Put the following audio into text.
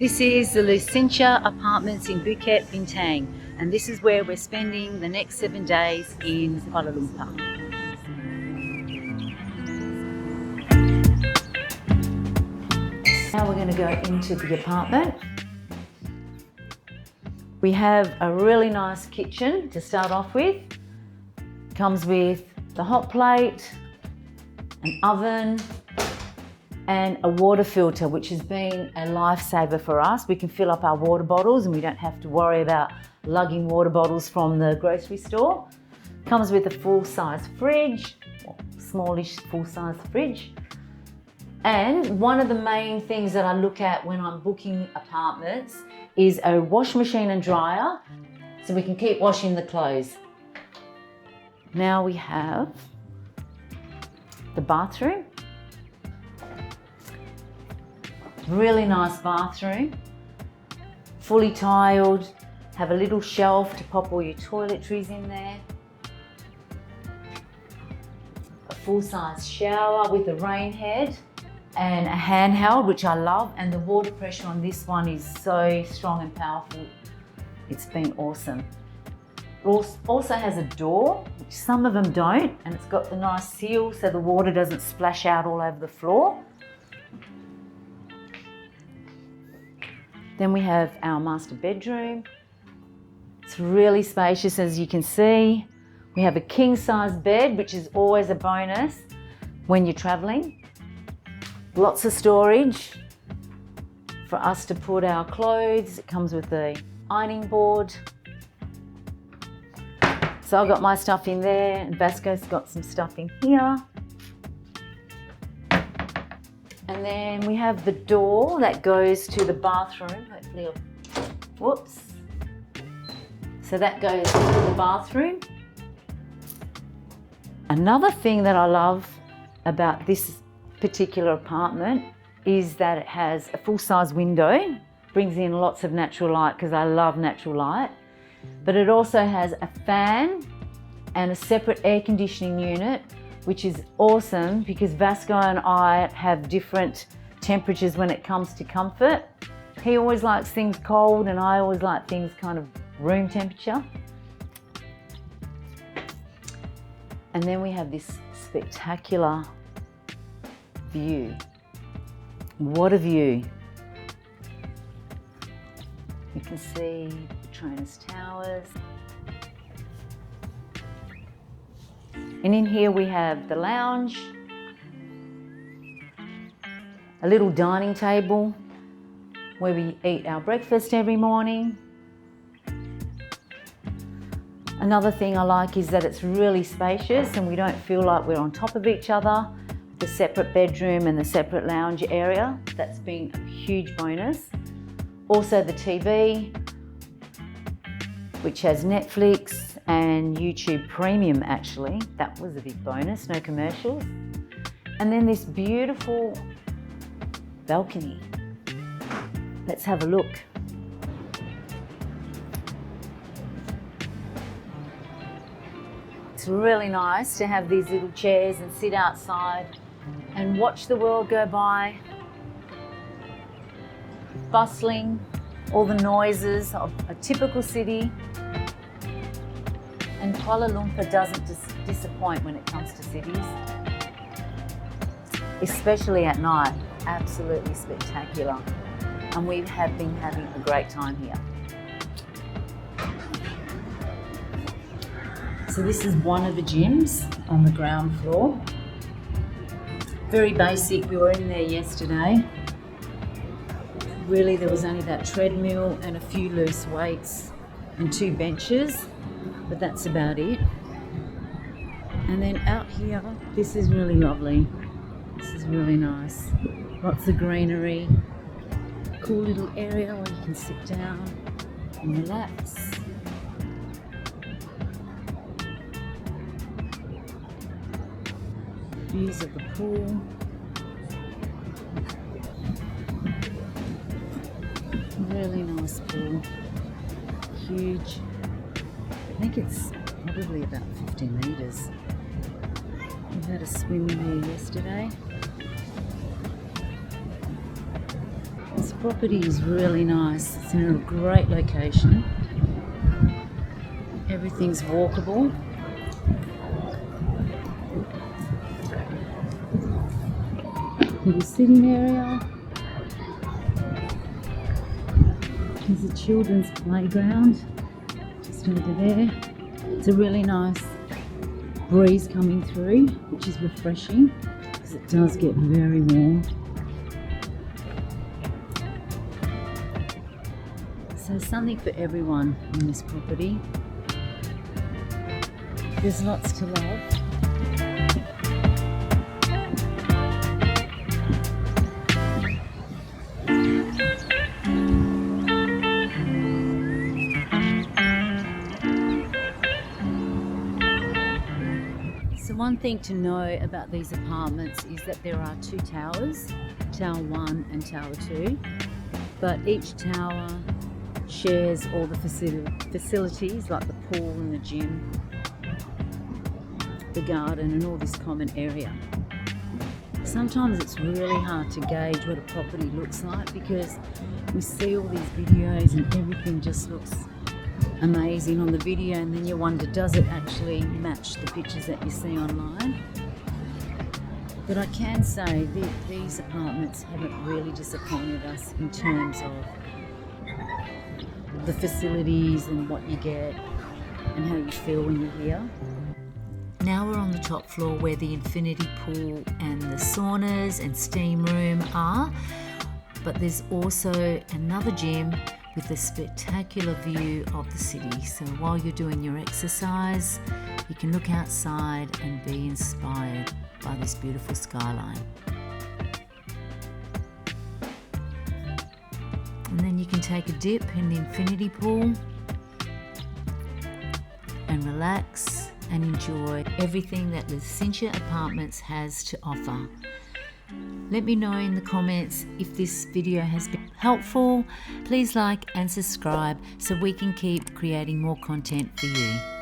This is the Lucentia Apartments in Bukit Bintang, and this is where we're spending the next 7 days in Kuala Lumpur. Now we're going to go into the apartment. We have a really nice kitchen to start off with. Comes with the hot plate, an oven, and a water filter, which has been a lifesaver for us. We can fill up our water bottles and we don't have to worry about lugging water bottles from the grocery store. Comes with a full-size fridge, smallish full-size fridge. And one of the main things that I look at when I'm booking apartments is a wash machine and dryer, so we can keep washing the clothes. Now we have the bathroom. Really nice bathroom, fully tiled, have a little shelf to pop all your toiletries in there. A full-size shower with a rain head and a handheld, which I love, and the water pressure on this one is so strong and powerful. It's been awesome. It also has a door, which some of them don't, and it's got the nice seal so the water doesn't splash out all over the floor. Then we have our master bedroom. It's really spacious, as you can see. We have a king-size bed, which is always a bonus when you're traveling. Lots of storage for us to put our clothes. It comes with a ironing board. So I've got my stuff in there, and Vasco's got some stuff in here. And then we have the door that goes to the bathroom. Hopefully, whoops. So that goes into the bathroom. Another thing that I love about this particular apartment is that it has a full-size window. Brings in lots of natural light because I love natural light. But it also has a fan and a separate air conditioning unit, which is awesome because Vasco and I have different temperatures when it comes to comfort. He always likes things cold and I always like things kind of room temperature. And then we have this spectacular view. What a view. You can see Petronas Towers. And in here we have the lounge, a little dining table where we eat our breakfast every morning. Another thing I like is that it's really spacious and we don't feel like we're on top of each other. The separate bedroom and the separate lounge area, that's been a huge bonus. Also the TV, which has Netflix and YouTube Premium actually. That was a big bonus, no commercials. And then this beautiful balcony. Let's have a look. It's really nice to have these little chairs and sit outside and watch the world go by. Bustling, all the noises of a typical city. And Kuala Lumpur doesn't disappoint when it comes to cities, especially at night. Absolutely spectacular. And we have been having a great time here. So this is one of the gyms on the ground floor. Very basic, we were in there yesterday. Really, there was only that treadmill and a few loose weights and 2 benches. But that's about it. And then out here, this is really lovely. This is really nice. Lots of greenery. Cool little area where you can sit down and relax. Views of the pool. Really nice pool. Huge. I think it's probably about 50 metres. We had a swim in here yesterday. It's property is really nice. It's in a great location. Everything's walkable. Little sitting area. There's a children's playground just over there. It's a really nice breeze coming through, which is refreshing because it does get very warm. So something for everyone in this property. There's lots to love. So one thing to know about these apartments is that there are 2 towers, Tower 1 and Tower 2, but each tower shares all the facilities like the pool and the gym, the garden and all this common area. Sometimes it's really hard to gauge what a property looks like because we see all these videos and everything just looks amazing on the video, and then you wonder, does it actually match the pictures that you see online? But I can say that these apartments haven't really disappointed us in terms of the facilities and what you get and how you feel when you're here. Now we're on the top floor where the infinity pool and the saunas and steam room are, but there's also another gym with a spectacular view of the city. So while you're doing your exercise, you can look outside and be inspired by this beautiful skyline. And then you can take a dip in the infinity pool and relax and enjoy everything that Lucentia Apartments has to offer. Let me know in the comments if this video has been helpful. Please like and subscribe so we can keep creating more content for you.